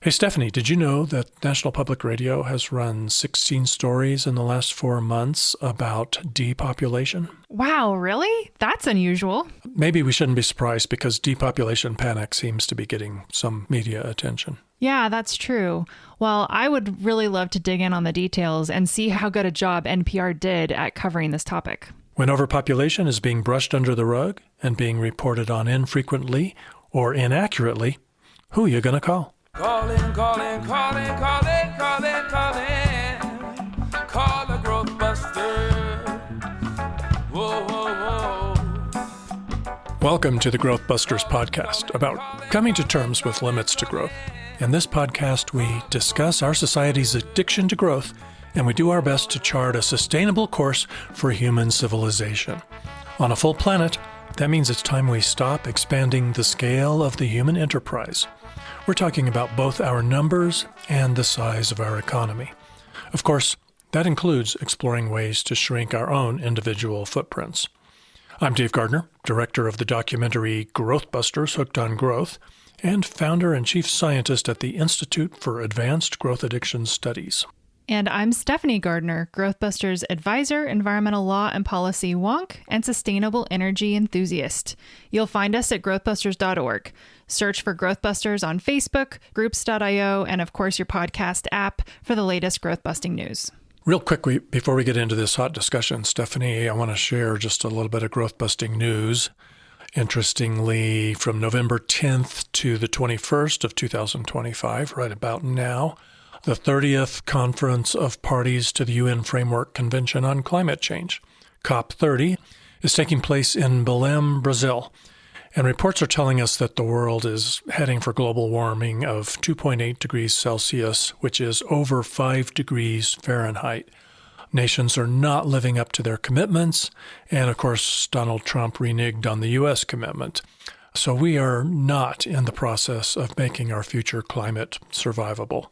Hey, Stephanie, did you know that National Public Radio has run 16 stories in the last 4 months about depopulation? Wow, really? That's unusual. Maybe we shouldn't be surprised because depopulation panic seems to be getting some media attention. Yeah, that's true. Well, I would really love to dig in on the details and see how good a job NPR did at covering this topic. When overpopulation is being brushed under the rug and being reported on infrequently or inaccurately, who are you going to call? Calling. Call a growth buster. Whoa, whoa, whoa. Welcome to the Growth Busters podcast about coming to terms with limits to growth. In this podcast, we discuss our society's addiction to growth, and we do our best to chart a sustainable course for human civilization. On a full planet, that means it's time we stop expanding the scale of the human enterprise. We're talking about both our numbers and the size of our economy. Of course, that includes exploring ways to shrink our own individual footprints. I'm Dave Gardner, director of the documentary Growth Busters, Hooked on Growth, and founder and chief scientist at the Institute for Advanced Growth Addiction Studies. And I'm Stephanie Gardner, GrowthBusters advisor, environmental law and policy wonk, and sustainable energy enthusiast. You'll find us at growthbusters.org. Search for Growthbusters on Facebook, groups.io, and of course your podcast app for the latest growth-busting news. Real quick, before we get into this hot discussion, Stephanie, I want to share just a little bit of growth-busting news. Interestingly, from November 10th to the 21st of 2025, right about now, the 30th Conference of Parties to the UN Framework Convention on Climate Change, COP30, is taking place in Belém, Brazil. And reports are telling us that the world is heading for global warming of 2.8 degrees Celsius, which is over 5 degrees Fahrenheit. Nations are not living up to their commitments. And of course, Donald Trump reneged on the U.S. commitment. So we are not in the process of making our future climate survivable.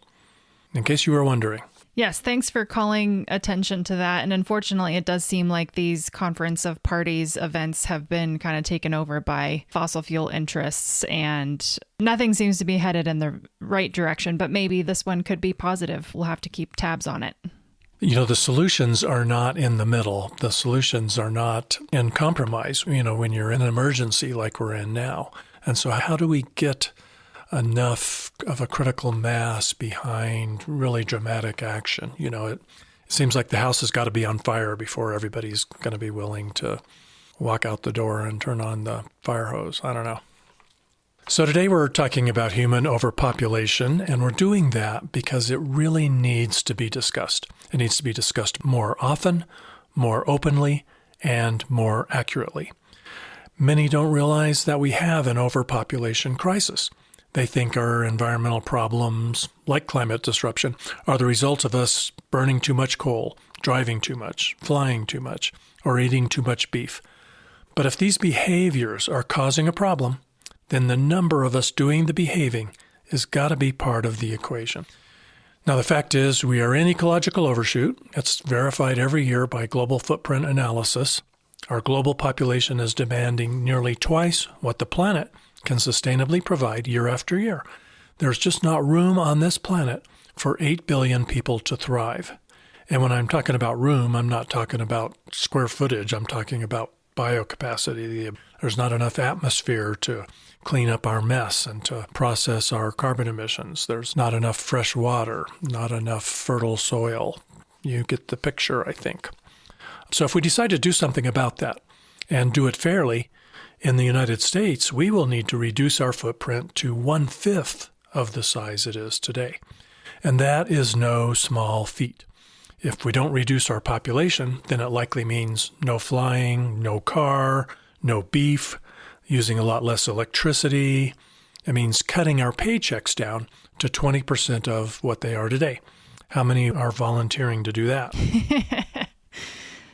In case you were wondering. Yes, thanks for calling attention to that. And unfortunately, it does seem like these Conference of Parties events have been kind of taken over by fossil fuel interests, and nothing seems to be headed in the right direction. But maybe this one could be positive. We'll have to keep tabs on it. You know, the solutions are not in the middle. The solutions are not in compromise, when you're in an emergency like we're in now. And so how do we get enough of a critical mass behind really dramatic action? It seems like the house has got to be on fire before everybody's going to be willing to walk out the door and turn on the fire hose. I don't know. So today we're talking about human overpopulation, and we're doing that because it really needs to be discussed. It needs to be discussed more often, more openly, and more accurately. Many don't realize that we have an overpopulation crisis. They think our environmental problems, like climate disruption, are the result of us burning too much coal, driving too much, flying too much, or eating too much beef. But if these behaviors are causing a problem, then the number of us doing the behaving has got to be part of the equation. Now, the fact is we are in ecological overshoot. It's verified every year by global footprint analysis. Our global population is demanding nearly twice what the planet can sustainably provide year after year. There's just not room on this planet for 8 billion people to thrive. And when I'm talking about room, I'm not talking about square footage. I'm talking about biocapacity. There's not enough atmosphere to clean up our mess and to process our carbon emissions. There's not enough fresh water, not enough fertile soil. You get the picture, I think. So if we decide to do something about that and do it fairly, in the United States, we will need to reduce our footprint to 1/5 of the size it is today. And that is no small feat. If we don't reduce our population, then it likely means no flying, no car, no beef, using a lot less electricity. It means cutting our paychecks down to 20% of what they are today. How many are volunteering to do that?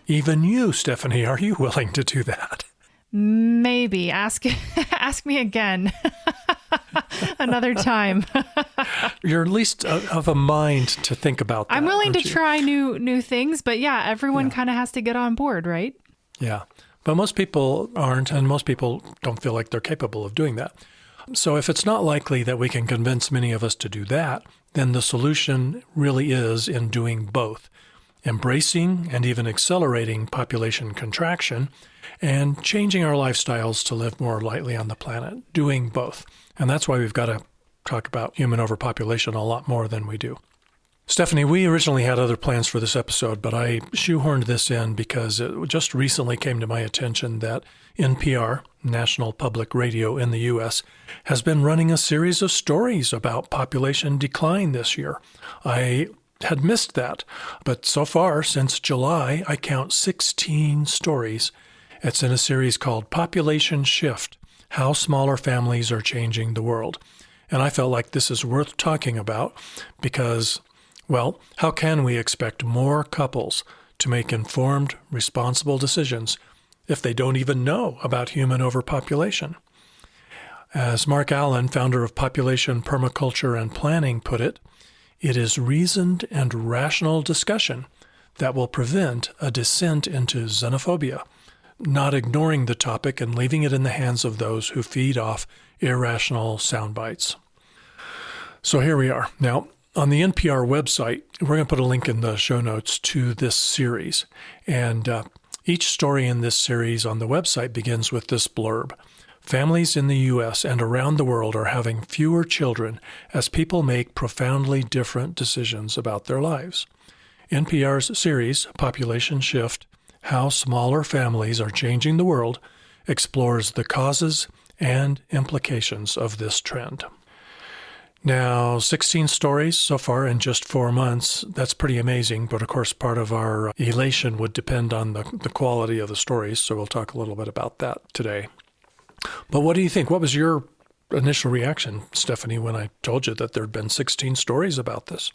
Even you, Stephanie, are you willing to do that? Maybe. Ask me again. Another time. You're at least of a mind to think about that. I'm willing to try new things, but yeah, everyone kind of has to get on board, right? Yeah. But most people aren't, and most people don't feel like they're capable of doing that. So if it's not likely that we can convince many of us to do that, then the solution really is in doing both, embracing and even accelerating population contraction and changing our lifestyles to live more lightly on the planet, doing both. And that's why we've got to talk about human overpopulation a lot more than we do. Stephanie, we originally had other plans for this episode, but I shoehorned this in because it just recently came to my attention that NPR, National Public Radio in the U.S., has been running a series of stories about population decline this year. I had missed that, but so far, since July, I count 16 stories. It's in a series called Population Shift: How Smaller Families Are Changing the World. And I felt like this is worth talking about because, well, how can we expect more couples to make informed, responsible decisions if they don't even know about human overpopulation? As Mark Allen, founder of Population Permaculture and Planning, put it, it is reasoned and rational discussion that will prevent a descent into xenophobia, not ignoring the topic and leaving it in the hands of those who feed off irrational sound bites. So here we are. Now, on the NPR website, we're going to put a link in the show notes to this series. And each story in this series on the website begins with this blurb. Families in the U.S. and around the world are having fewer children as people make profoundly different decisions about their lives. NPR's series, Population Shift: How Smaller Families Are Changing the World, explores the causes and implications of this trend. Now, 16 stories so far in just 4 months, that's pretty amazing, but of course part of our elation would depend on the quality of the stories, so we'll talk a little bit about that today. But what do you think? What was your initial reaction, Stephanie, when I told you that there had been 16 stories about this?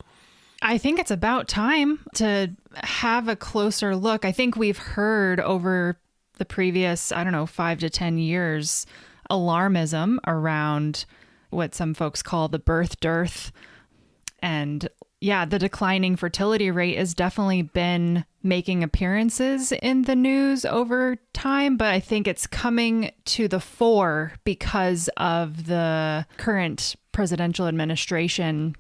I think it's about time to have a closer look. I think we've heard over the previous, 5 to 10 years, alarmism around what some folks call the birth dearth. And yeah, the declining fertility rate has definitely been making appearances in the news over time, but I think it's coming to the fore because of the current presidential administration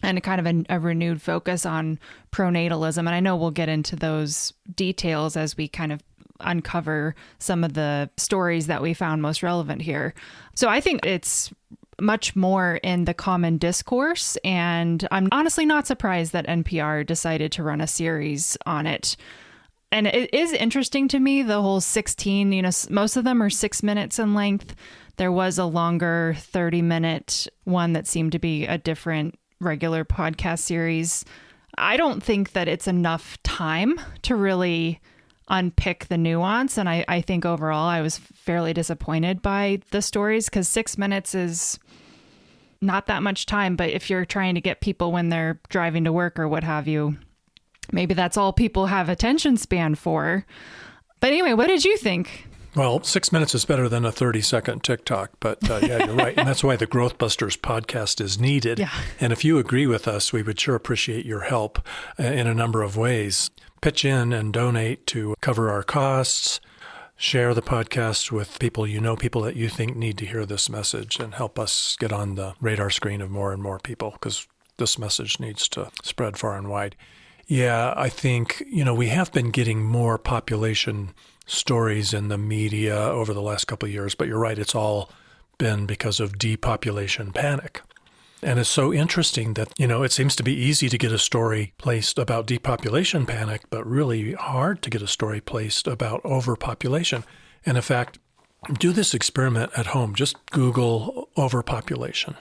and kind of a renewed focus on pronatalism. And I know we'll get into those details as we kind of uncover some of the stories that we found most relevant here. So I think it's much more in the common discourse, and I'm honestly not surprised that NPR decided to run a series on it. And it is interesting to me, the whole 16, most of them are 6 minutes in length. There was a longer 30-minute one that seemed to be a different regular podcast series. I don't think that it's enough time to really unpick the nuance. And I think overall I was fairly disappointed by the stories because 6 minutes is not that much time. But if you're trying to get people when they're driving to work or what have you, maybe that's all people have attention span for. But anyway, what did you think? Well, 6 minutes is better than a 30-second TikTok, but yeah, you're right. And that's why the Growth Busters podcast is needed. Yeah. And if you agree with us, we would sure appreciate your help in a number of ways. Pitch in and donate to cover our costs, share the podcast with people people that you think need to hear this message, and help us get on the radar screen of more and more people, because this message needs to spread far and wide. Yeah, I think, we have been getting more population stories in the media over the last couple of years, but you're right, it's all been because of depopulation panic. And it's so interesting that, it seems to be easy to get a story placed about depopulation panic, but really hard to get a story placed about overpopulation. And in fact, do this experiment at home. Just Google overpopulation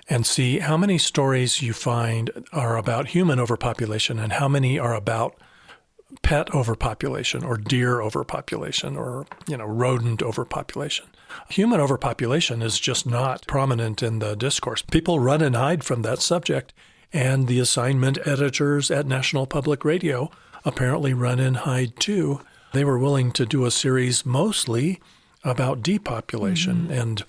and see how many stories you find are about human overpopulation and how many are about pet overpopulation or deer overpopulation or, rodent overpopulation. Human overpopulation is just not prominent in the discourse. People run and hide from that subject, and the assignment editors at National Public Radio apparently run and hide too. They were willing to do a series mostly about depopulation, and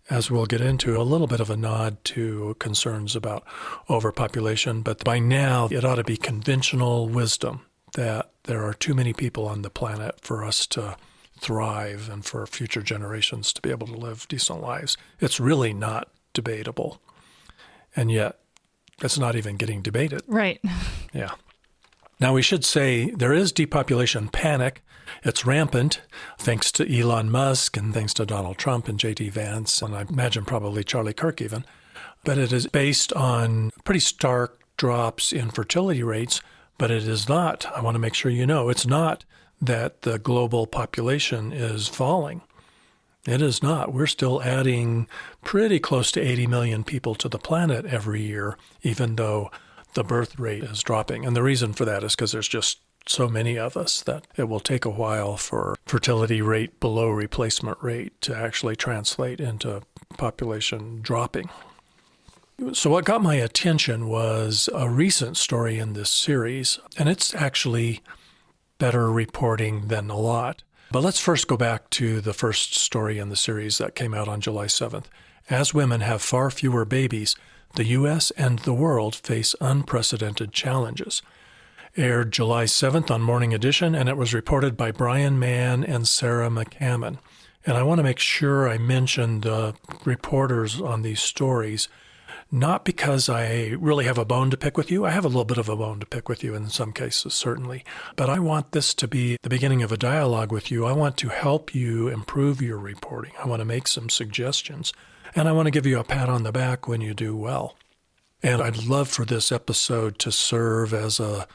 as we'll get into, a little bit of a nod to concerns about overpopulation. But by now, it ought to be conventional wisdom that there are too many people on the planet for us to thrive and for future generations to be able to live decent lives. It's really not debatable. And yet, it's not even getting debated. Right. Yeah. Now, we should say there is depopulation panic. It's rampant, thanks to Elon Musk and thanks to Donald Trump and J.D. Vance, and I imagine probably Charlie Kirk even. But it is based on pretty stark drops in fertility rates, but it is not, I want to make sure you know, it's not that the global population is falling. It is not. We're still adding pretty close to 80 million people to the planet every year, even though the birth rate is dropping. And the reason for that is because there's just so many of us that it will take a while for fertility rate below replacement rate to actually translate into population dropping. So what got my attention was a recent story in this series, and it's actually better reporting than a lot. But let's first go back to the first story in the series that came out on July 7th. As women have far fewer babies, the U.S. and the world face unprecedented challenges. Aired July 7th on Morning Edition, and it was reported by Brian Mann and Sarah McCammon. And I want to make sure I mention the reporters on these stories, not because I really have a bone to pick with you. I have a little bit of a bone to pick with you in some cases, certainly. But I want this to be the beginning of a dialogue with you. I want to help you improve your reporting. I want to make some suggestions. And I want to give you a pat on the back when you do well. And I'd love for this episode to serve as a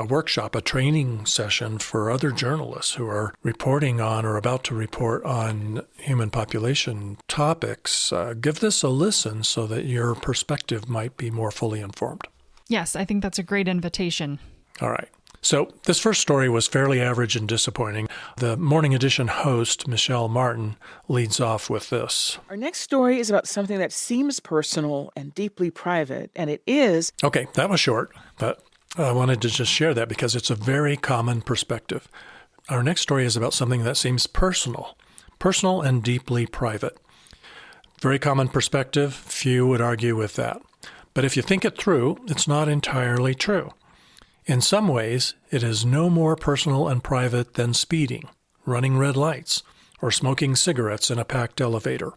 workshop, a training session for other journalists who are reporting on or about to report on human population topics. Give this a listen so that your perspective might be more fully informed. Yes, I think that's a great invitation. All right. So this first story was fairly average and disappointing. The Morning Edition host, Michelle Martin, leads off with this. Our next story is about something that seems personal and deeply private, and it is... Okay, that was short, but I wanted to just share that because it's a very common perspective. Our next story is about something that seems personal and deeply private. Very common perspective. Few would argue with that. But if you think it through, it's not entirely true. In some ways, it is no more personal and private than speeding, running red lights, or smoking cigarettes in a packed elevator,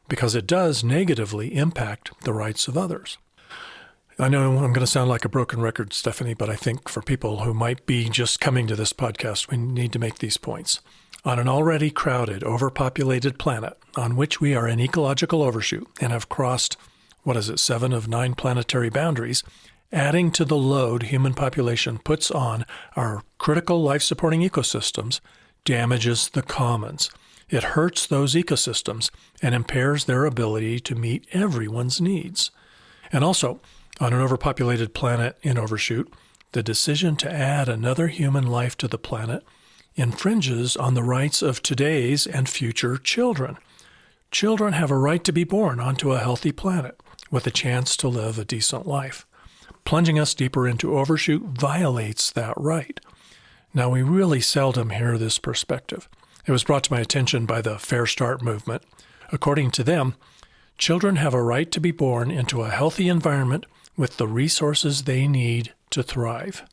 because it does negatively impact the rights of others. I know I'm going to sound like a broken record, Stephanie, but I think for people who might be just coming to this podcast, we need to make these points. On an already crowded, overpopulated planet on which we are in ecological overshoot and have crossed, 7 of 9 planetary boundaries, adding to the load human population puts on our critical life-supporting ecosystems damages the commons. It hurts those ecosystems and impairs their ability to meet everyone's needs. And also, on an overpopulated planet in overshoot, the decision to add another human life to the planet infringes on the rights of today's and future children. Children have a right to be born onto a healthy planet with a chance to live a decent life. Plunging us deeper into overshoot violates that right. Now, we really seldom hear this perspective. It was brought to my attention by the Fair Start movement. According to them, children have a right to be born into a healthy environment with the resources they need to thrive.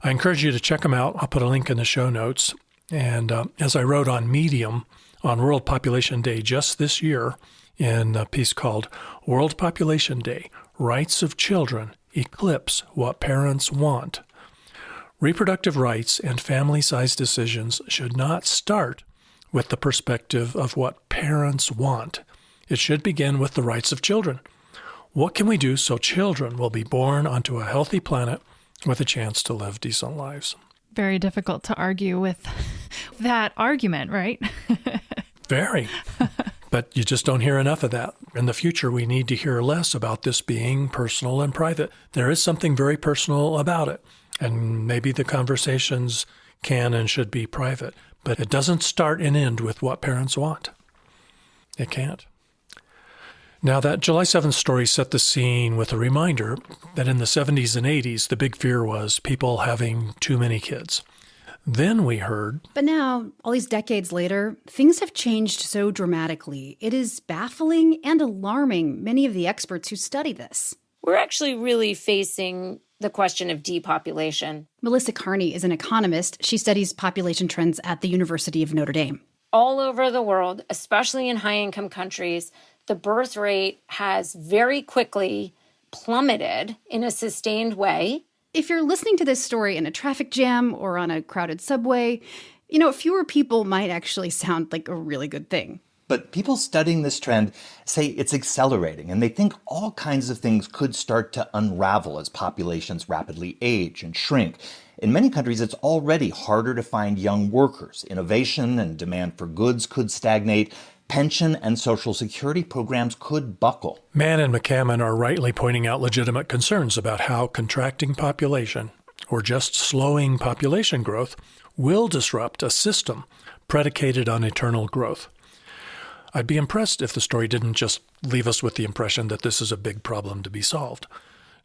I encourage you to check them out. I'll put a link in the show notes. And as I wrote on Medium on World Population Day just this year in a piece called World Population Day, Rights of Children Eclipse What Parents Want. Reproductive rights and family-size decisions should not start with the perspective of what parents want. It should begin with the rights of children. What can we do so children will be born onto a healthy planet with a chance to live decent lives? Very difficult to argue with that argument, right? Very. But you just don't hear enough of that. In the future, we need to hear less about this being personal and private. There is something very personal about it, and maybe the conversations can and should be private. But it doesn't start and end with what parents want. It can't. Now, that July 7th story set the scene with a reminder that in the 70s and 80s, the big fear was people having too many kids. Then we heard... But now, all these decades later, things have changed so dramatically. It is baffling and alarming many of the experts who study this. We're actually really facing the question of depopulation. Melissa Carney is an economist. She studies population trends at the University of Notre Dame. All over the world, especially in high-income countries, the birth rate has very quickly plummeted in a sustained way. If you're listening to this story in a traffic jam or on a crowded subway, fewer people might actually sound like a really good thing. But people studying this trend say it's accelerating, and they think all kinds of things could start to unravel as populations rapidly age and shrink. In many countries, it's already harder to find young workers. Innovation and demand for goods could stagnate. Pension and Social Security programs could buckle. Mann and McCammon are rightly pointing out legitimate concerns about how contracting population, or just slowing population growth, will disrupt a system predicated on eternal growth. I'd be impressed if the story didn't just leave us with the impression that this is a big problem to be solved,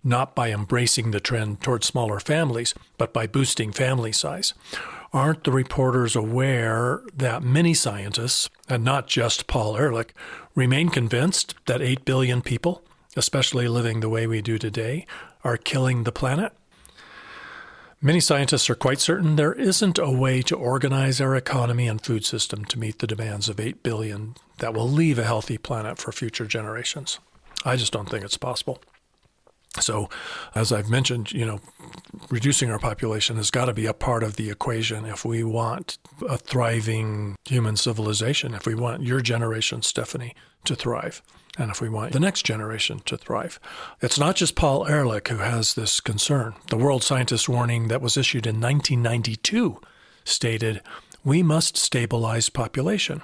not by embracing the trend toward smaller families, but by boosting family size. Aren't the reporters aware that many scientists, and not just Paul Ehrlich, remain convinced that 8 billion people, especially living the way we do today, are killing the planet? Many scientists are quite certain there isn't a way to organize our economy and food system to meet the demands of 8 billion that will leave a healthy planet for future generations. I just don't think it's possible. So, as I've mentioned, reducing our population has got to be a part of the equation if we want a thriving human civilization, if we want your generation, Stephanie, to thrive, and if we want the next generation to thrive. It's not just Paul Ehrlich who has this concern. The World Scientist Warning that was issued in 1992 stated, "We must stabilize population."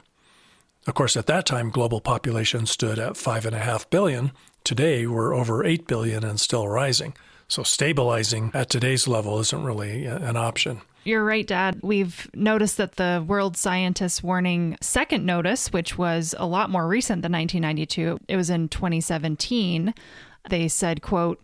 Of course, at that time, global population stood at 5.5 billion. Today, we're over 8 billion and still rising. So stabilizing at today's level isn't really an option. You're right, Dad. We've noticed that the World Scientist Warning second notice, which was a lot more recent than 1992, it was in 2017, they said, quote,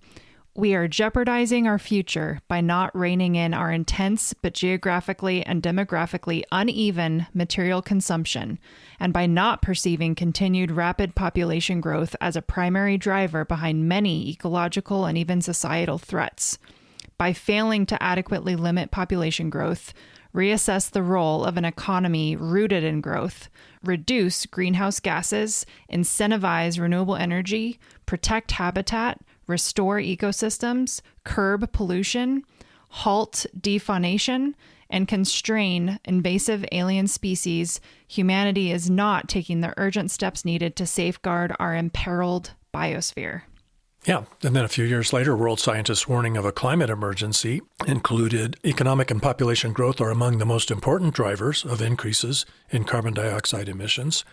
"We are jeopardizing our future by not reining in our intense but geographically and demographically uneven material consumption, and by not perceiving continued rapid population growth as a primary driver behind many ecological and even societal threats. By failing to adequately limit population growth, reassess the role of an economy rooted in growth, reduce greenhouse gases, incentivize renewable energy, protect habitat, restore ecosystems, curb pollution, halt defaunation, and constrain invasive alien species, humanity is not taking the urgent steps needed to safeguard our imperiled biosphere." Yeah, and then a few years later, World Scientists' warning of a climate emergency included economic and population growth are among the most important drivers of increases in carbon dioxide emissions.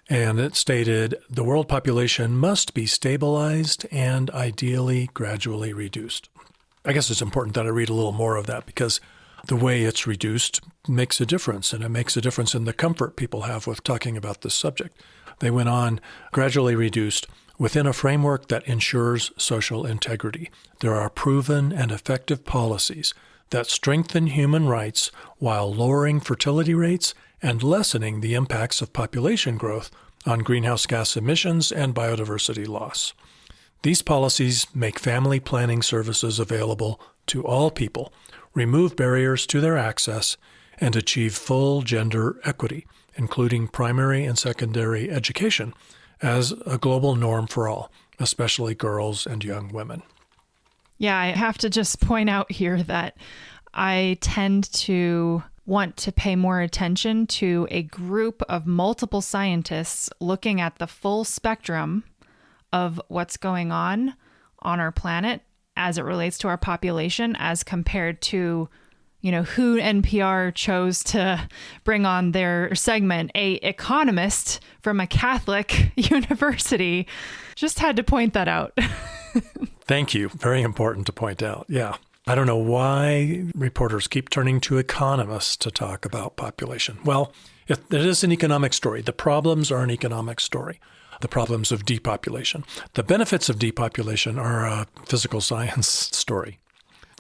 And it stated the world population must be stabilized and ideally gradually reduced. I guess it's important that I read a little more of that because the way it's reduced makes a difference, and it makes a difference in the comfort people have with talking about this subject. They went on, gradually reduced within a framework that ensures social integrity. There are proven and effective policies that strengthen human rights while lowering fertility rates and lessening the impacts of population growth on greenhouse gas emissions and biodiversity loss. These policies make family planning services available to all people, remove barriers to their access, and achieve full gender equity, including primary and secondary education, as a global norm for all, especially girls and young women. Yeah, I have to just point out here that I tend to want to pay more attention to a group of multiple scientists looking at the full spectrum of what's going on our planet as it relates to our population as compared to, who NPR chose to bring on their segment, a economist from a Catholic university. Just had to point that out. Thank you. Very important to point out. Yeah. I don't know why reporters keep turning to economists to talk about population. Well, it is an economic story. The problems are an economic story. The problems of depopulation. The benefits of depopulation are a physical science story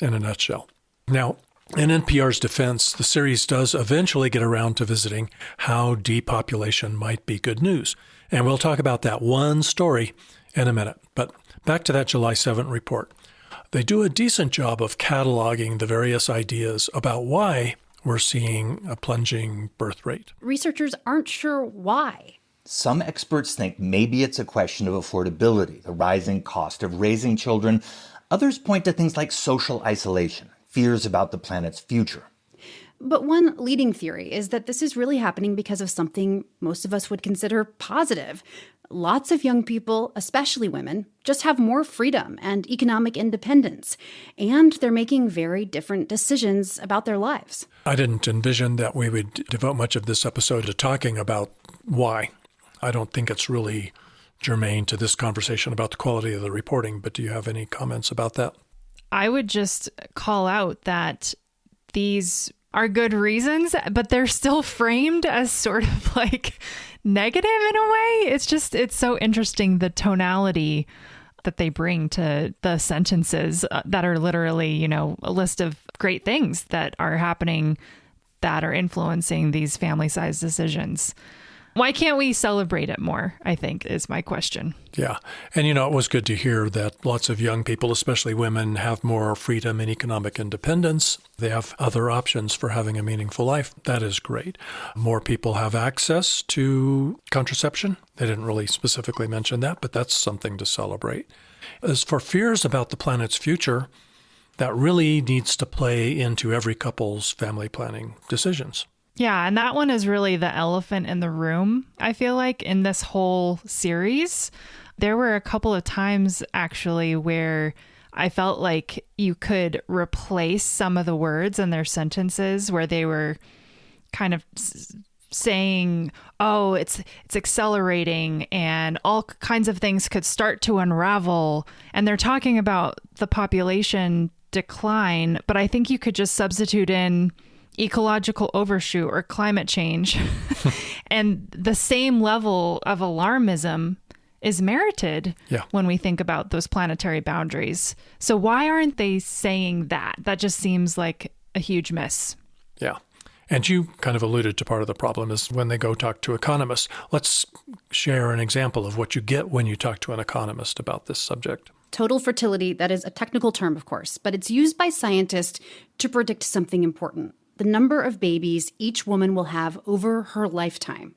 in a nutshell. Now, in NPR's defense, the series does eventually get around to visiting how depopulation might be good news. And we'll talk about that one story in a minute. But back to that July 7th report. They do a decent job of cataloging the various ideas about why we're seeing a plunging birth rate. Researchers aren't sure why. Some experts think maybe it's a question of affordability, the rising cost of raising children. Others point to things like social isolation, fears about the planet's future. But one leading theory is that this is really happening because of something most of us would consider positive. Lots of young people, especially women, just have more freedom and economic independence, and they're making very different decisions about their lives. I didn't envision that we would devote much of this episode to talking about why. I don't think it's really germane to this conversation about the quality of the reporting, but do you have any comments about that? I would just call out that these are good reasons, but they're still framed as sort of like negative in a way. It's so interesting, the tonality that they bring to the sentences that are literally, a list of great things that are happening that are influencing these family-sized decisions. Why can't we celebrate it more, I think, is my question. Yeah. And, it was good to hear that lots of young people, especially women, have more freedom and economic independence. They have other options for having a meaningful life. That is great. More people have access to contraception. They didn't really specifically mention that, but that's something to celebrate. As for fears about the planet's future, that really needs to play into every couple's family planning decisions. Yeah, and that one is really the elephant in the room, I feel like, in this whole series. There were a couple of times, actually, where I felt like you could replace some of the words in their sentences where they were kind of saying, oh, it's accelerating and all kinds of things could start to unravel. And they're talking about the population decline, but I think you could just substitute in ecological overshoot or climate change. And the same level of alarmism is merited when we think about those planetary boundaries. So why aren't they saying that? That just seems like a huge miss. Yeah. And you kind of alluded to part of the problem is when they go talk to economists. Let's share an example of what you get when you talk to an economist about this subject. Total fertility, that is a technical term, of course, but it's used by scientists to predict something important: the number of babies each woman will have over her lifetime.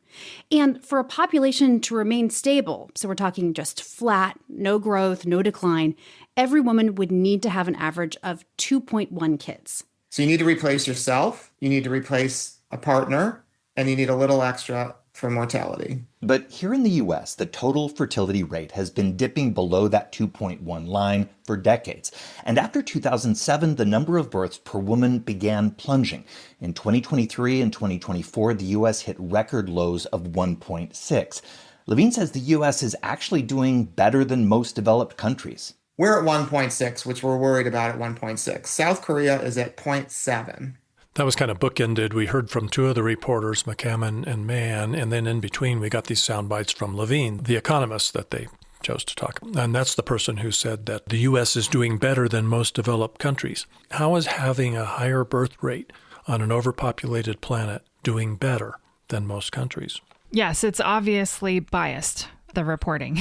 And for a population to remain stable, so we're talking just flat, no growth, no decline, every woman would need to have an average of 2.1 kids. So you need to replace yourself, you need to replace a partner, and you need a little extra for mortality. But here in the U.S., the total fertility rate has been dipping below that 2.1 line for decades. And after 2007, the number of births per woman began plunging. In 2023 and 2024, the U.S. hit record lows of 1.6. Levine says the U.S. is actually doing better than most developed countries. We're at 1.6, which we're worried about at 1.6. South Korea is at 0.7. That was kind of bookended. We heard from two of the reporters, McCammon and Mann, and then in between we got these sound bites from Levine, the economist that they chose to talk. And that's the person who said that the U.S. is doing better than most developed countries. How is having a higher birth rate on an overpopulated planet doing better than most countries? Yes, it's obviously biased, the reporting.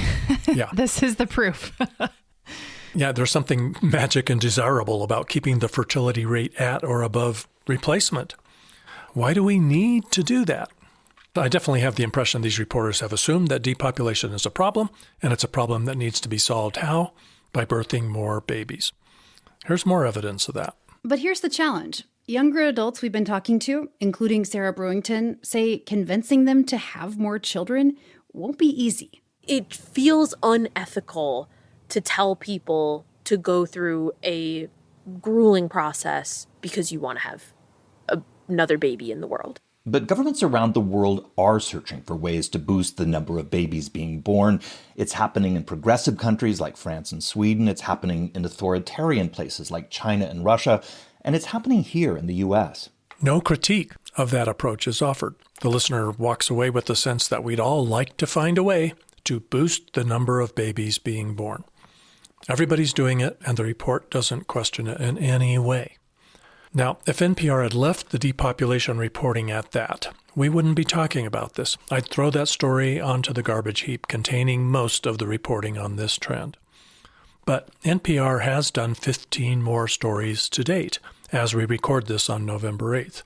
Yeah. This is the proof. Yeah, there's something magic and desirable about keeping the fertility rate at or above replacement. Why do we need to do that? I definitely have the impression these reporters have assumed that depopulation is a problem, and it's a problem that needs to be solved. How? By birthing more babies. Here's more evidence of that. But here's the challenge. Younger adults we've been talking to, including Sarah Brewington, say convincing them to have more children won't be easy. It feels unethical to tell people to go through a grueling process because you want to have another baby in the world. But governments around the world are searching for ways to boost the number of babies being born. It's happening in progressive countries like France and Sweden. It's happening in authoritarian places like China and Russia. And it's happening here in the U.S. No critique of that approach is offered. The listener walks away with the sense that we'd all like to find a way to boost the number of babies being born. Everybody's doing it, and the report doesn't question it in any way. Now, if NPR had left the depopulation reporting at that, we wouldn't be talking about this. I'd throw that story onto the garbage heap containing most of the reporting on this trend. But NPR has done 15 more stories to date as we record this on November 8th.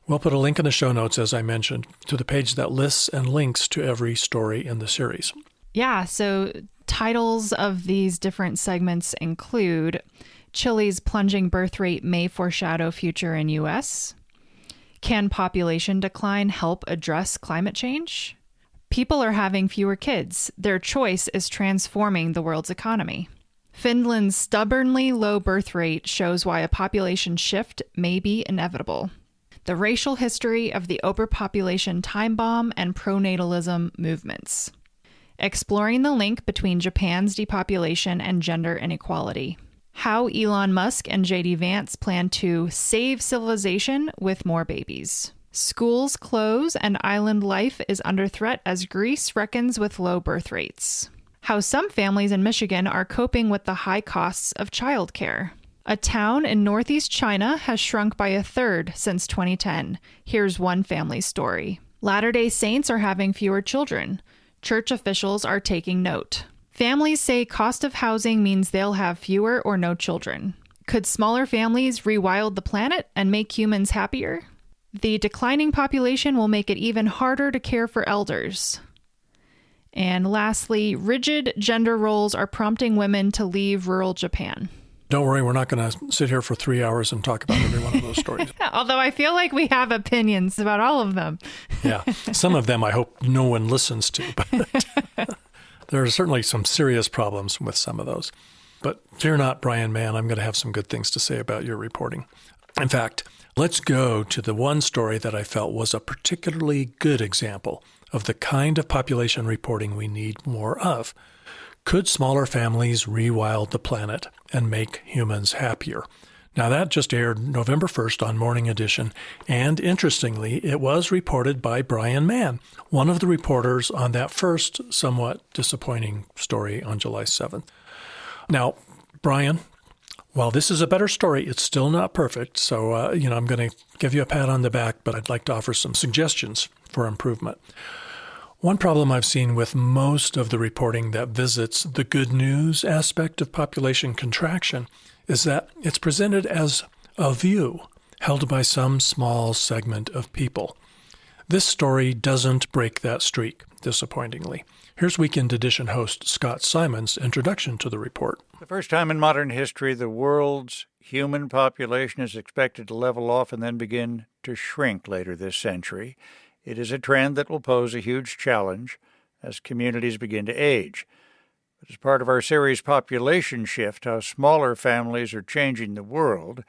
We'll put a link in the show notes, as I mentioned, to the page that lists and links to every story in the series. Yeah, so titles of these different segments include Chile's plunging birth rate may foreshadow future in U.S., Can population decline help address climate change? People are having fewer kids. Their choice is transforming the world's economy. Finland's stubbornly low birth rate shows why a population shift may be inevitable. The racial history of the overpopulation time bomb and pronatalism movements. Exploring the link between Japan's depopulation and gender inequality. How Elon Musk and J.D. Vance plan to save civilization with more babies. Schools close and island life is under threat as Greece reckons with low birth rates. How some families in Michigan are coping with the high costs of childcare. A town in northeast China has shrunk by a third since 2010. Here's one family's story. Latter-day Saints are having fewer children. Church officials are taking note. Families say cost of housing means they'll have fewer or no children. Could smaller families rewild the planet and make humans happier? The declining population will make it even harder to care for elders. And lastly, rigid gender roles are prompting women to leave rural Japan. Don't worry, we're not going to sit here for 3 hours and talk about every one of those stories. Although I feel like we have opinions about all of them. Yeah, some of them I hope no one listens to, but there are certainly some serious problems with some of those. But fear not, Brian Mann, I'm going to have some good things to say about your reporting. In fact, let's go to the one story that I felt was a particularly good example of the kind of population reporting we need more of. Could smaller families rewild the planet and make humans happier? Now, that just aired November 1st on Morning Edition, and interestingly, it was reported by Brian Mann, one of the reporters on that first somewhat disappointing story on July 7th. Now, Brian, while this is a better story, it's still not perfect, so I'm going to give you a pat on the back, but I'd like to offer some suggestions for improvement. One problem I've seen with most of the reporting that visits the good news aspect of population contraction is that it's presented as a view held by some small segment of people. This story doesn't break that streak, disappointingly. Here's Weekend Edition host Scott Simon's introduction to the report. The first time in modern history, the world's human population is expected to level off and then begin to shrink later this century. It is a trend that will pose a huge challenge as communities begin to age. But as part of our series Population Shift, How Smaller Families Are Changing the World,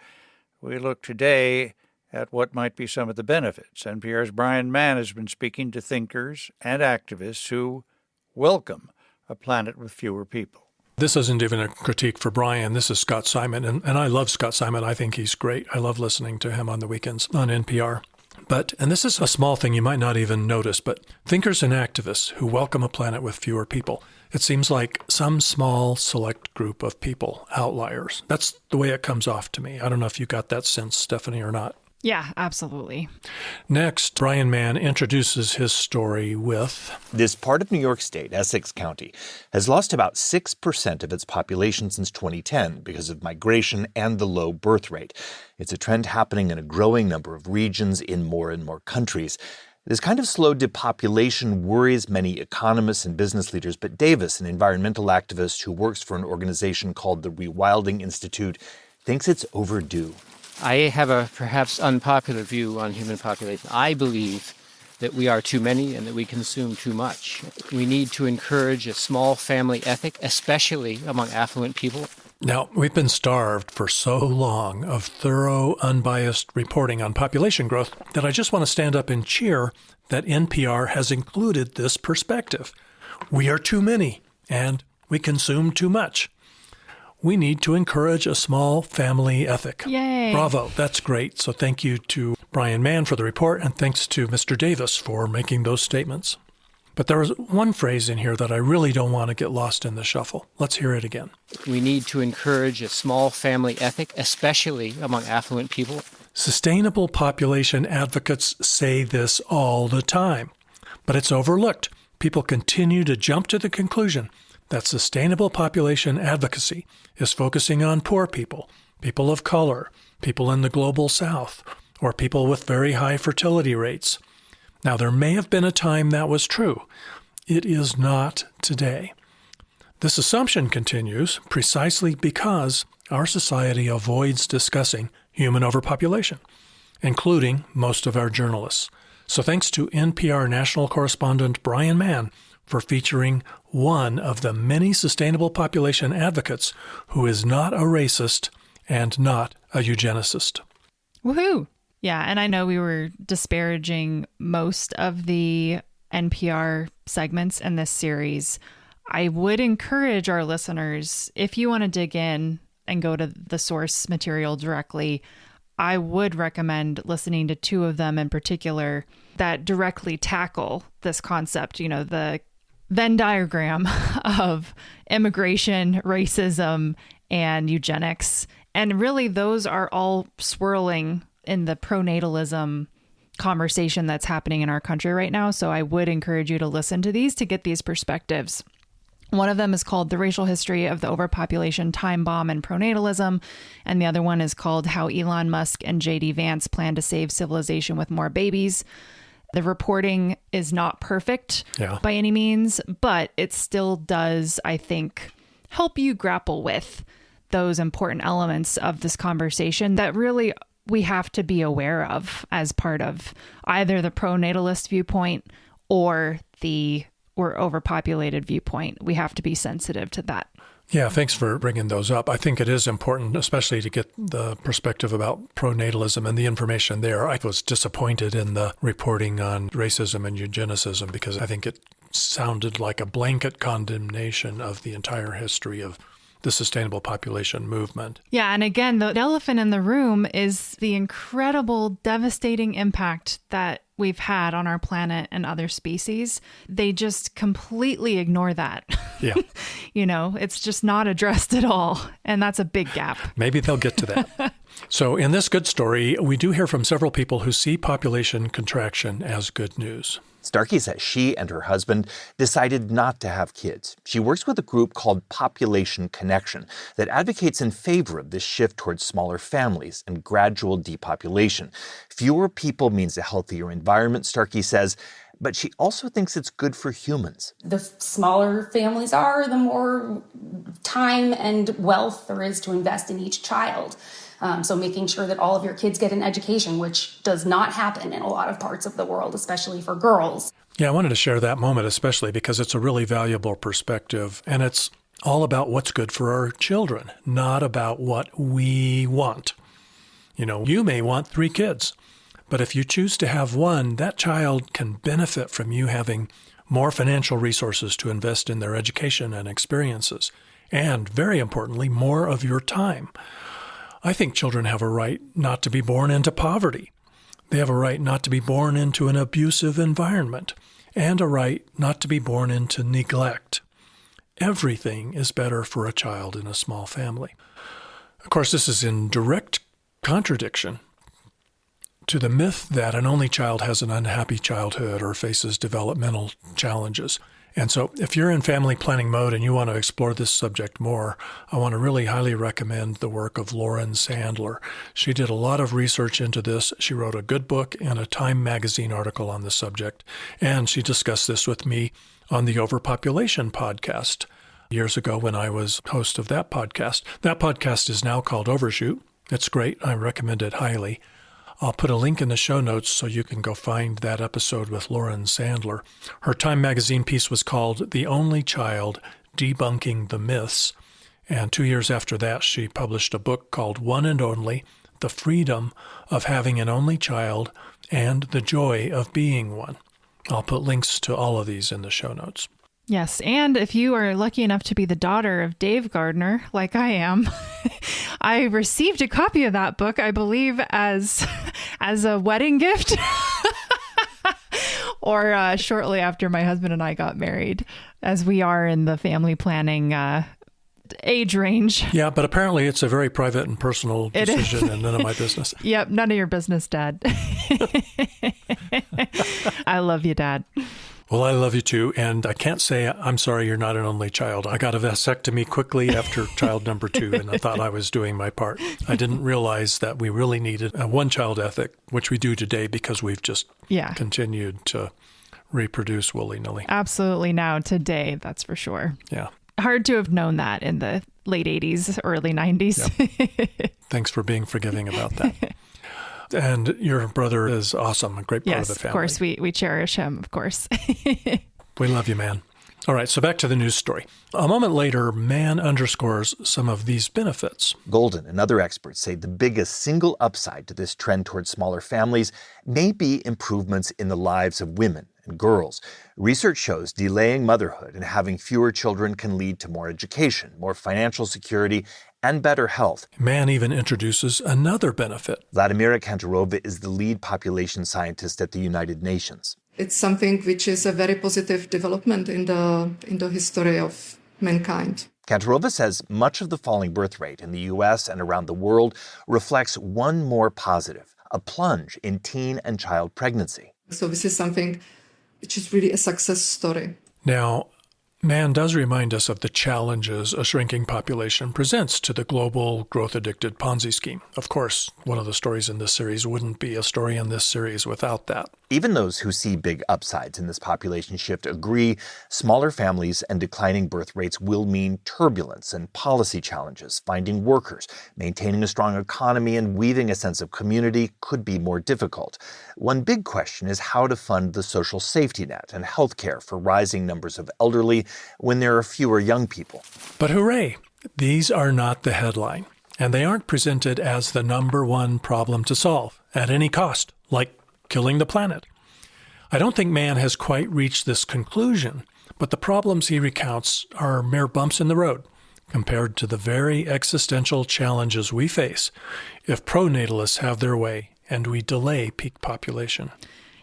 we look today at what might be some of the benefits. NPR's Brian Mann has been speaking to thinkers and activists who welcome a planet with fewer people. This isn't even a critique for Brian. This is Scott Simon, and I love Scott Simon. I think he's great. I love listening to him on the weekends on NPR. And this is a small thing you might not even notice, but thinkers and activists who welcome a planet with fewer people. It seems like some small select group of people, outliers. That's the way it comes off to me. I don't know if you got that sense, Stephanie, or not. Yeah, absolutely. Next, Brian Mann introduces his story with... This part of New York State, Essex County, has lost about 6% of its population since 2010 because of migration and the low birth rate. It's a trend happening in a growing number of regions in more and more countries. This kind of slow depopulation worries many economists and business leaders, but Davis, an environmental activist who works for an organization called the Rewilding Institute, thinks it's overdue. I have a perhaps unpopular view on human population. I believe that we are too many and that we consume too much. We need to encourage a small family ethic, especially among affluent people. Now, we've been starved for so long of thorough, unbiased reporting on population growth that I just want to stand up and cheer that NPR has included this perspective. We are too many, and we consume too much. We need to encourage a small family ethic. Yay. Bravo. That's great. So thank you to Brian Mann for the report, and thanks to Mr. Davis for making those statements. But there was one phrase in here that I really don't want to get lost in the shuffle. Let's hear it again. We need to encourage a small family ethic, especially among affluent people. Sustainable population advocates say this all the time, but it's overlooked. People continue to jump to the conclusion that sustainable population advocacy is focusing on poor people, people of color, people in the global south, or people with very high fertility rates. Now, there may have been a time that was true. It is not today. This assumption continues precisely because our society avoids discussing human overpopulation, including most of our journalists. So thanks to NPR national correspondent Brian Mann for featuring one of the many sustainable population advocates who is not a racist and not a eugenicist. Woohoo! Yeah, and I know we were disparaging most of the NPR segments in this series. I would encourage our listeners, if you want to dig in and go to the source material directly, I would recommend listening to two of them in particular that directly tackle this concept, you know, the Venn diagram of immigration, racism, and eugenics. And really, those are all swirling in the pronatalism conversation that's happening in our country right now. So I would encourage you to listen to these to get these perspectives. One of them is called The Racial History of the Overpopulation, Time Bomb, and Pronatalism. And the other one is called How Elon Musk and J.D. Vance Plan to Save Civilization with More Babies. The reporting is not perfect by any means, but it still does, I think, help you grapple with those important elements of this conversation that really we have to be aware of as part of either the pronatalist viewpoint or the we're overpopulated viewpoint. We have to be sensitive to that. Yeah, thanks for bringing those up. I think it is important, especially to get the perspective about pronatalism and the information there. I was disappointed in the reporting on racism and eugenicism because I think it sounded like a blanket condemnation of the entire history of the sustainable population movement. Yeah, and again, the elephant in the room is the incredible, devastating impact that we've had on our planet and other species. They just completely ignore that. Yeah. You know, it's just not addressed at all. And that's a big gap. Maybe they'll get to that. So in this good story, we do hear from several people who see population contraction as good news. Starkey says she and her husband decided not to have kids. She works with a group called Population Connection that advocates in favor of this shift towards smaller families and gradual depopulation. Fewer people means a healthier environment, Starkey says, but she also thinks it's good for humans. The smaller families are, the more time and wealth there is to invest in each child. So making sure that all of your kids get an education, which does not happen in a lot of parts of the world, especially for girls. Yeah, I wanted to share that moment, especially because it's a really valuable perspective. And it's all about what's good for our children, not about what we want. You know, you may want 3 kids, but if you choose to have one, that child can benefit from you having more financial resources to invest in their education and experiences. And very importantly, more of your time. I think children have a right not to be born into poverty. They have a right not to be born into an abusive environment, and a right not to be born into neglect. Everything is better for a child in a small family. Of course, this is in direct contradiction to the myth that an only child has an unhappy childhood or faces developmental challenges. And so if you're in family planning mode and you want to explore this subject more, I want to really highly recommend the work of Lauren Sandler. She did a lot of research into this. She wrote a good book and a Time magazine article on the subject. And she discussed this with me on the Overpopulation podcast years ago when I was host of that podcast. That podcast is now called Overshoot. It's great. I recommend it highly. I'll put a link in the show notes so you can go find that episode with Lauren Sandler. Her Time magazine piece was called The Only Child, Debunking the Myths. And 2 years after that, she published a book called One and Only, The Freedom of Having an Only Child and the Joy of Being One. I'll put links to all of these in the show notes. Yes, and if you are lucky enough to be the daughter of Dave Gardner, like I am, I received a copy of that book, I believe, as a wedding gift, or shortly after my husband and I got married, as we are in the family planning age range. Yeah, but apparently it's a very private and personal decision and none of my business. Yep, none of your business, Dad. I love you, Dad. Well, I love you too, and I can't say I'm sorry you're not an only child. I got a vasectomy quickly after child number 2, and I thought I was doing my part. I didn't realize that we really needed a one-child ethic, which we do today because we've just continued to reproduce willy-nilly. Absolutely now, today, that's for sure. Yeah. Hard to have known that in the late 80s, early 90s. Yep. Thanks for being forgiving about that. And your brother is awesome, a great part of the family. Yes, of course. We cherish him, of course. We love you, man. All right, so back to the news story. A moment later, Mann underscores some of these benefits. Golden and other experts say the biggest single upside to this trend towards smaller families may be improvements in the lives of women and girls. Research shows delaying motherhood and having fewer children can lead to more education, more financial security, and better health. Mann even introduces another benefit. Vladimira Kantarova is the lead population scientist at the United Nations. It's something which is a very positive development in the history of mankind. Kantarova says much of the falling birth rate in the U.S. and around the world reflects one more positive, a plunge in teen and child pregnancy. So this is something which is really a success story. Now, Mann does remind us of the challenges a shrinking population presents to the global growth-addicted Ponzi scheme. Of course, one of the stories in this series wouldn't be a story in this series without that. Even those who see big upsides in this population shift agree smaller families and declining birth rates will mean turbulence and policy challenges. Finding workers, maintaining a strong economy, and weaving a sense of community could be more difficult. One big question is how to fund the social safety net and health care for rising numbers of elderly when there are fewer young people. But hooray! These are not the headline, and they aren't presented as the number one problem to solve at any cost, like killing the planet. I don't think Mann has quite reached this conclusion, but the problems he recounts are mere bumps in the road compared to the very existential challenges we face if pronatalists have their way and we delay peak population.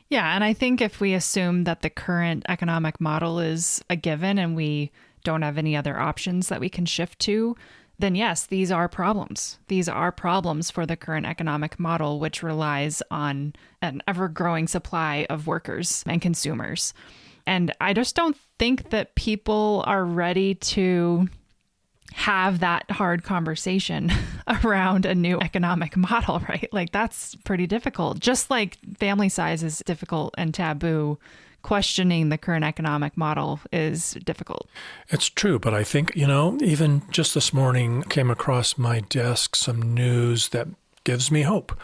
Yeah, and I think if we assume that the current economic model is a given and we don't have any other options that we can shift to, then yes, these are problems. These are problems for the current economic model, which relies on an ever-growing supply of workers and consumers. And I just don't think that people are ready to have that hard conversation around a new economic model, right? Like that's pretty difficult. Just like family size is difficult and taboo, questioning the current economic model is difficult. It's true, but I think, even just this morning came across my desk some news that gives me hope.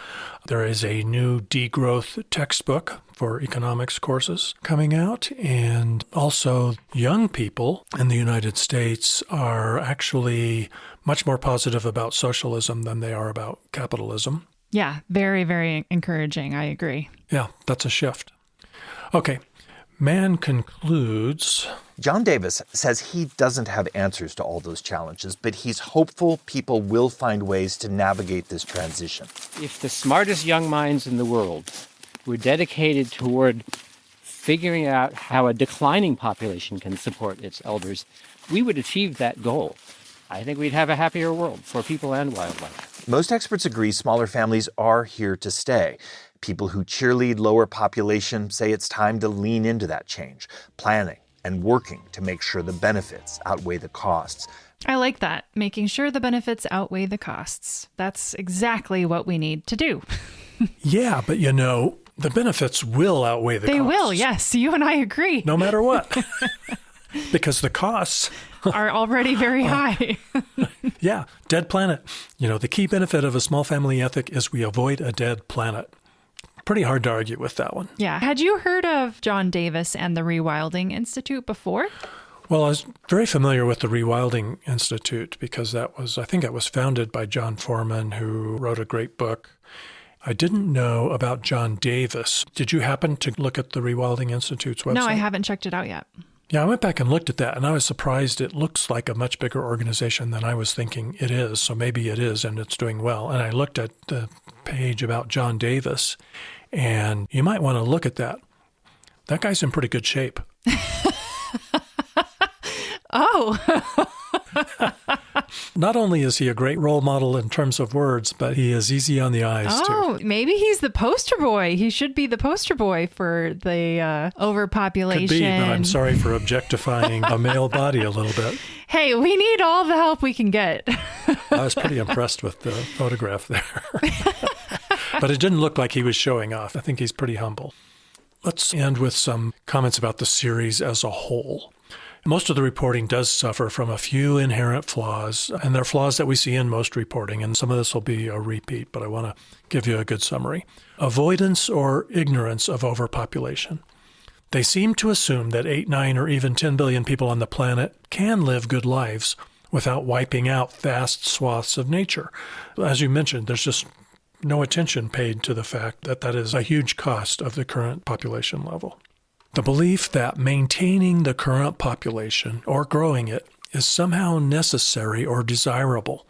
There is a new degrowth textbook for economics courses coming out, and also young people in the United States are actually much more positive about socialism than they are about capitalism. Yeah, very, very encouraging. I agree. Yeah, that's a shift. Okay. Mann concludes. John Davis says he doesn't have answers to all those challenges, but he's hopeful people will find ways to navigate this transition. If the smartest young minds in the world were dedicated toward figuring out how a declining population can support its elders, we would achieve that goal. I think we'd have a happier world for people and wildlife. Most experts agree smaller families are here to stay. People who cheerlead lower population say it's time to lean into that change, planning and working to make sure the benefits outweigh the costs. I like that. Making sure the benefits outweigh the costs. That's exactly what we need to do. Yeah, but the benefits will outweigh the costs. They will, yes. You and I agree. No matter what. Because the costs are already very high. Yeah, dead planet. The key benefit of a small family ethic is we avoid a dead planet. Pretty hard to argue with that one. Yeah. Had you heard of John Davis and the Rewilding Institute before? Well, I was very familiar with the Rewilding Institute because I think it was founded by John Foreman, who wrote a great book. I didn't know about John Davis. Did you happen to look at the Rewilding Institute's website? No, I haven't checked it out yet. Yeah, I went back and looked at that, and I was surprised. It looks like a much bigger organization than I was thinking it is, so maybe it is, and it's doing well. And I looked at the page about John Davis, and you might want to look at that. That guy's in pretty good shape. Oh. Not only is he a great role model in terms of words, but he is easy on the eyes, too. Oh, maybe he's the poster boy. He should be the poster boy for the overpopulation. Could be, but I'm sorry for objectifying a male body a little bit. Hey, we need all the help we can get. I was pretty impressed with the photograph there. But it didn't look like he was showing off. I think he's pretty humble. Let's end with some comments about the series as a whole. Most of the reporting does suffer from a few inherent flaws, and they're flaws that we see in most reporting, and some of this will be a repeat, but I want to give you a good summary. Avoidance or ignorance of overpopulation. They seem to assume that 8, 9, or even 10 billion people on the planet can live good lives without wiping out vast swaths of nature. As you mentioned, there's just no attention paid to the fact that that is a huge cost of the current population level. The belief that maintaining the current population or growing it is somehow necessary or desirable.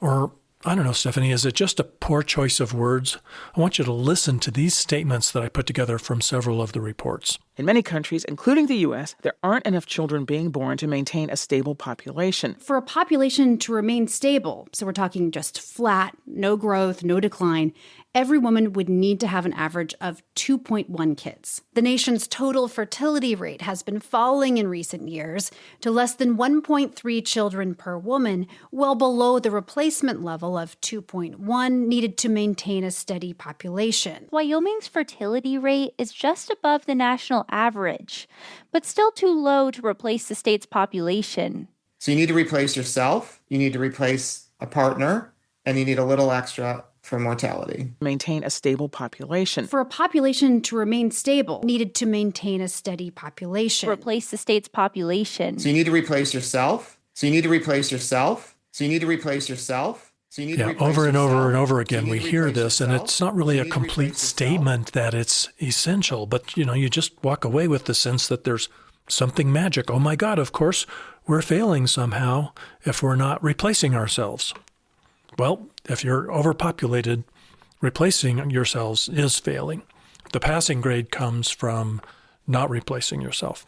Or, I don't know, Stephanie, is it just a poor choice of words? I want you to listen to these statements that I put together from several of the reports. In many countries, including the U.S., there aren't enough children being born to maintain a stable population. For a population to remain stable, so we're talking just flat, no growth, no decline, every woman would need to have an average of 2.1 kids. The nation's total fertility rate has been falling in recent years to less than 1.3 children per woman, well below the replacement level of 2.1 needed to maintain a steady population. Wyoming's fertility rate is just above the national average, but still too low to replace the state's population. So you need to replace yourself, you need to replace a partner, and you need a little extra for mortality. Maintain a stable population. For a population to remain stable, needed to maintain a steady population. Replace the state's population. So you need to replace yourself. So you need to replace yourself. So you need to replace yourself. So you need to replace over and yourself. over and over again, So we hear this, and it's not really a complete statement that it's essential, but you just walk away with the sense that there's something magic. Oh my God, of course, we're failing somehow if we're not replacing ourselves. Well, if you're overpopulated, replacing yourselves is failing. The passing grade comes from not replacing yourself.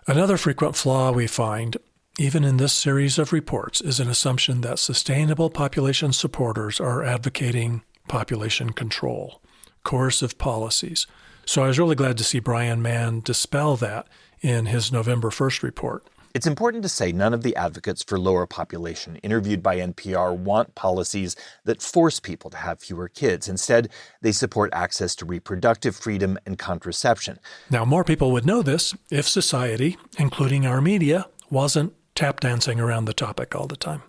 Another frequent flaw we find, even in this series of reports, is an assumption that sustainable population supporters are advocating population control, coercive policies. So I was really glad to see Brian Mann dispel that in his November 1st report. It's important to say none of the advocates for lower population interviewed by NPR want policies that force people to have fewer kids. Instead, they support access to reproductive freedom and contraception. Now, more people would know this if society, including our media, wasn't tap dancing around the topic all the time.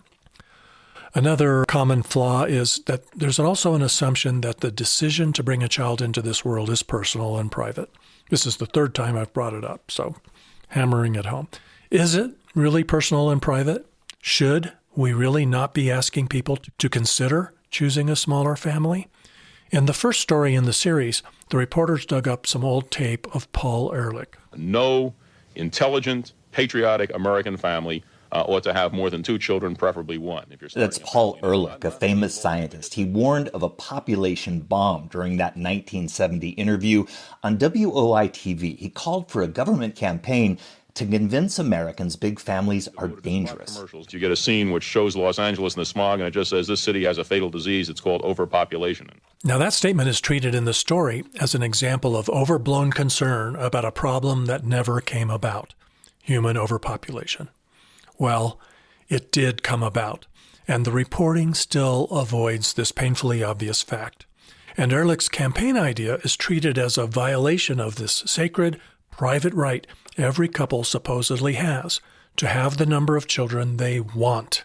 Another common flaw is that there's also an assumption that the decision to bring a child into this world is personal and private. This is the third time I've brought it up, so hammering it home. Is it really personal and private? Should we really not be asking people to consider choosing a smaller family? In the first story in the series, the reporters dug up some old tape of Paul Ehrlich. No intelligent, patriotic American family ought to have more than 2 children, preferably 1. That's Paul Ehrlich, a famous scientist. He warned of a population bomb during that 1970 interview on WOI-TV. He called for a government campaign to convince Americans big families are dangerous. You get a scene which shows Los Angeles in the smog, and it just says this city has a fatal disease. It's called overpopulation. Now, that statement is treated in the story as an example of overblown concern about a problem that never came about, human overpopulation. Well, it did come about, and the reporting still avoids this painfully obvious fact. And Ehrlich's campaign idea is treated as a violation of this sacred, private right every couple supposedly has to have the number of children they want.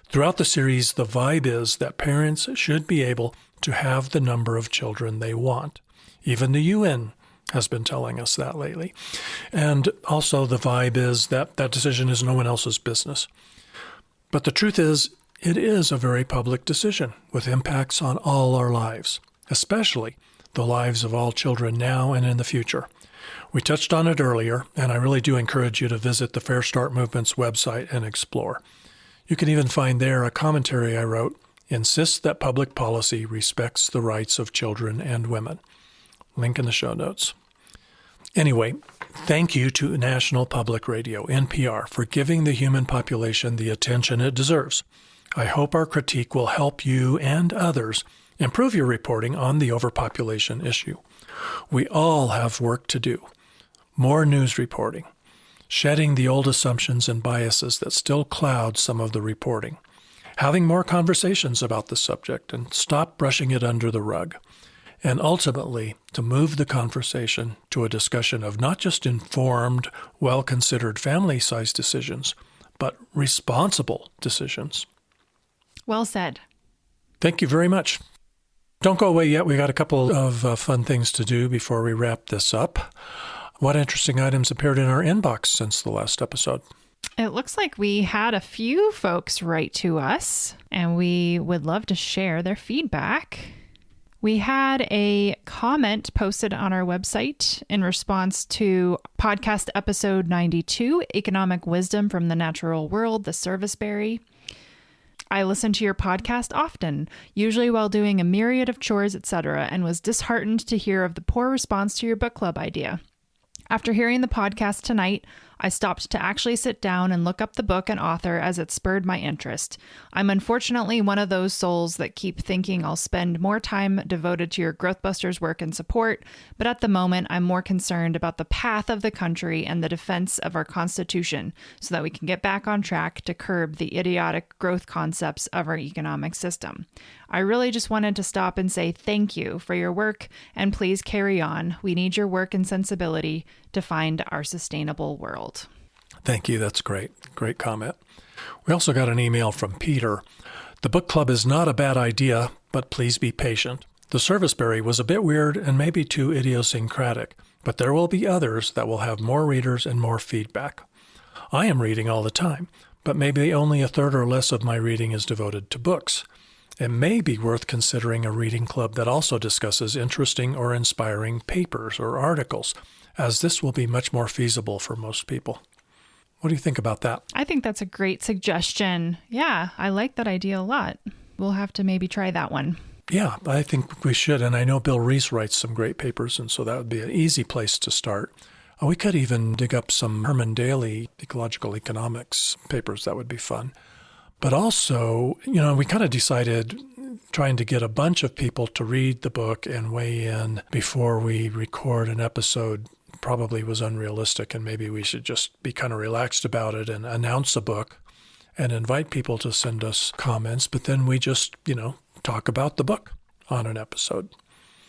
Throughout the series, the vibe is that parents should be able to have the number of children they want. Even the UN has been telling us that lately. And also the vibe is that that decision is no one else's business. But the truth is, it is a very public decision with impacts on all our lives, especially the lives of all children now and in the future. We touched on it earlier, and I really do encourage you to visit the Fair Start Movement's website and explore. You can even find there a commentary I wrote, Insists that public policy respects the rights of children and women. Link in the show notes. Anyway, Thank you to National Public Radio, NPR, for giving the human population the attention it deserves. I hope our critique will help you and others improve your reporting on the overpopulation issue. We all have work to do. More news reporting, shedding the old assumptions and biases that still cloud some of the reporting, having more conversations about the subject and stop brushing it under the rug, and ultimately to move the conversation to a discussion of not just informed, well-considered family-size decisions, but responsible decisions. Well said. Thank you very much. Don't go away yet. We got a couple of fun things to do before we wrap this up. What interesting items appeared in our inbox since the last episode? It looks like we had a few folks write to us, and we would love to share their feedback. We had a comment posted on our website in response to podcast episode 92, Economic Wisdom from the Natural World, the Serviceberry. I listen to your podcast often, usually while doing a myriad of chores, etc., and was disheartened to hear of the poor response to your book club idea. After hearing the podcast tonight, I stopped to actually sit down and look up the book and author as it spurred my interest. I'm unfortunately one of those souls that keep thinking I'll spend more time devoted to your Growthbusters work and support, but at the moment I'm more concerned about the path of the country and the defense of our Constitution so that we can get back on track to curb the idiotic growth concepts of our economic system. I really just wanted to stop and say thank you for your work and please carry on. We need your work and sensibility to find our sustainable world. Thank you. That's great. Great comment. We also got an email from Peter. The book club is not a bad idea, but please be patient. The Serviceberry was a bit weird and maybe too idiosyncratic, but there will be others that will have more readers and more feedback. I am reading all the time, but maybe only a third or less of my reading is devoted to books. It may be worth considering a reading club that also discusses interesting or inspiring papers or articles, as this will be much more feasible for most people. What do you think about that? I think that's a great suggestion. Yeah, I like that idea a lot. We'll have to maybe try that one. Yeah, I think we should. And I know Bill Reese writes some great papers, and so that would be an easy place to start. We could even dig up some Herman Daly ecological economics papers. That would be fun. But also, we kind of decided trying to get a bunch of people to read the book and weigh in before we record an episode probably was unrealistic, and maybe we should just be kind of relaxed about it and announce a book and invite people to send us comments, but then we just, talk about the book on an episode.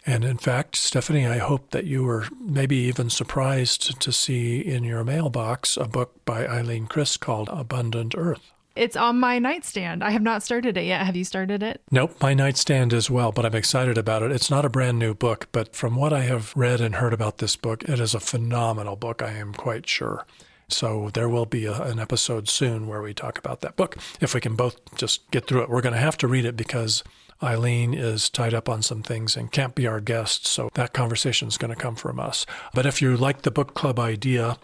And in fact, Stephanie, I hope that you were maybe even surprised to see in your mailbox a book by Eileen Christ called Abundant Earth. It's on my nightstand. I have not started it yet. Have you started it? Nope, my nightstand as well, but I'm excited about it. It's not a brand new book, but from what I have read and heard about this book, it is a phenomenal book, I am quite sure. So there will be an episode soon where we talk about that book, if we can both just get through it. We're going to have to read it because Eileen is tied up on some things and can't be our guest, so that conversation is going to come from us. But if you like the book club idea,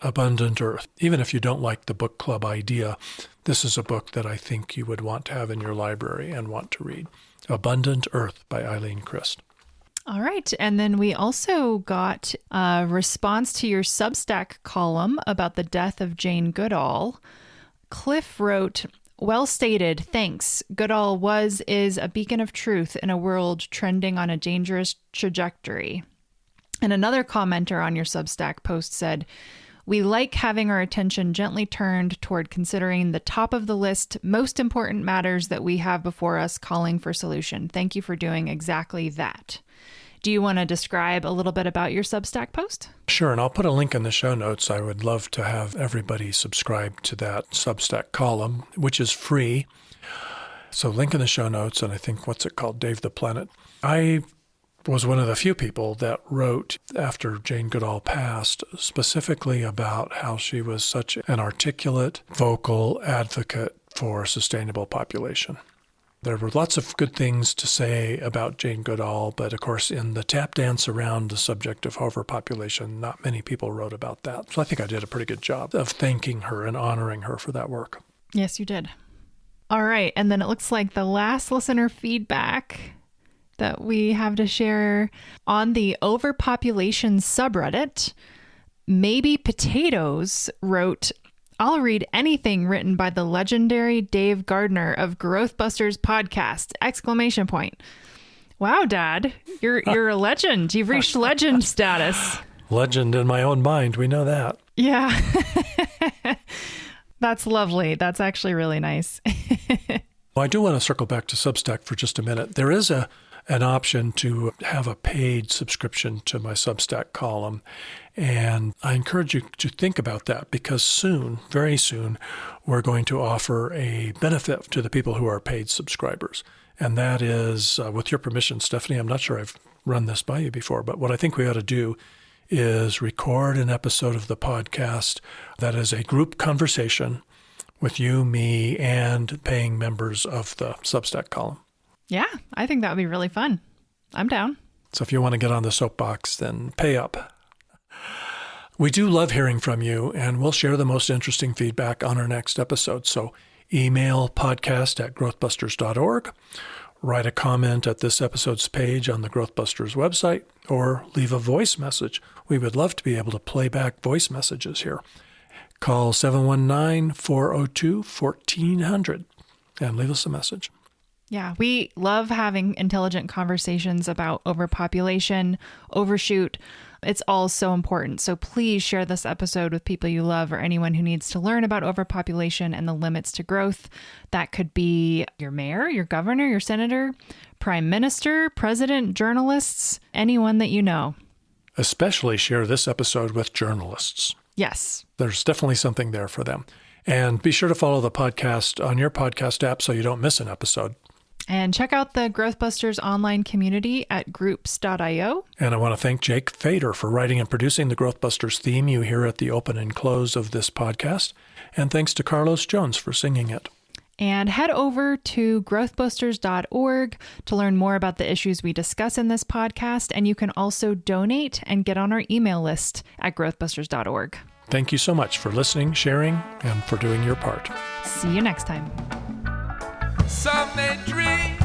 Abundant Earth. Even if you don't like the book club idea, this is a book that I think you would want to have in your library and want to read. Abundant Earth by Eileen Christ. All right. And then we also got a response to your Substack column about the death of Jane Goodall. Cliff wrote, "Well stated. Thanks. Goodall is a beacon of truth in a world trending on a dangerous trajectory." And another commenter on your Substack post said, "We like having our attention gently turned toward considering the top of the list, most important matters that we have before us, calling for solution. Thank you for doing exactly that." Do you want to describe a little bit about your Substack post? Sure, and I'll put a link in the show notes. I would love to have everybody subscribe to that Substack column, which is free. So link in the show notes, and I think, what's it called? Dave the Planet. I was one of the few people that wrote after Jane Goodall passed, specifically about how she was such an articulate, vocal advocate for sustainable population. There were lots of good things to say about Jane Goodall, but of course in the tap dance around the subject of overpopulation, not many people wrote about that. So I think I did a pretty good job of thanking her and honoring her for that work. Yes, you did. All right. And then it looks like the last listener feedback that we have to share on the overpopulation subreddit. Maybe Potatoes wrote, I'll read anything written by the legendary Dave Gardner of Growthbusters podcast! Exclamation point. Wow, Dad, you're a legend. You've reached legend status. Legend in my own mind. We know that. Yeah. That's lovely. That's actually really nice. Well, I do want to circle back to Substack for just a minute. There is an option to have a paid subscription to my Substack column. And I encourage you to think about that because soon, very soon, we're going to offer a benefit to the people who are paid subscribers. And that is, with your permission, Stephanie, I'm not sure I've run this by you before, but what I think we ought to do is record an episode of the podcast that is a group conversation with you, me, and paying members of the Substack column. Yeah, I think that would be really fun. I'm down. So if you want to get on the soapbox, then pay up. We do love hearing from you, and we'll share the most interesting feedback on our next episode. So email podcast@growthbusters.org, write a comment at this episode's page on the Growthbusters website, or leave a voice message. We would love to be able to play back voice messages here. Call 719-402-1400 and leave us a message. Yeah, we love having intelligent conversations about overpopulation, overshoot. It's all so important. So please share this episode with people you love or anyone who needs to learn about overpopulation and the limits to growth. That could be your mayor, your governor, your senator, prime minister, president, journalists, anyone that you know. Especially share this episode with journalists. Yes. There's definitely something there for them. And be sure to follow the podcast on your podcast app so you don't miss an episode. And check out the Growthbusters online community at groups.io. And I want to thank Jake Fader for writing and producing the Growthbusters theme you hear at the open and close of this podcast. And thanks to Carlos Jones for singing it. And head over to growthbusters.org to learn more about the issues we discuss in this podcast. And you can also donate and get on our email list at growthbusters.org. Thank you so much for listening, sharing, and for doing your part. See you next time. Some may dream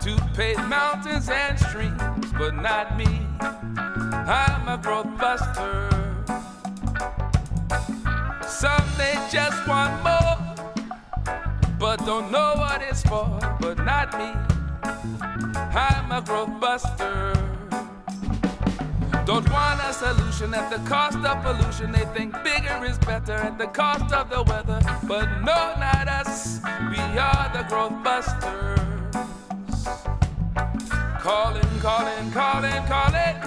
to pave mountains and streams, but not me. I'm a growth buster. Some may just want more, but don't know what it's for, but not me. I'm a growth buster. Don't want a solution at the cost of pollution. They think bigger is better at the cost of the weather. But no, not us. We are the growth busters. Calling, calling, calling, calling.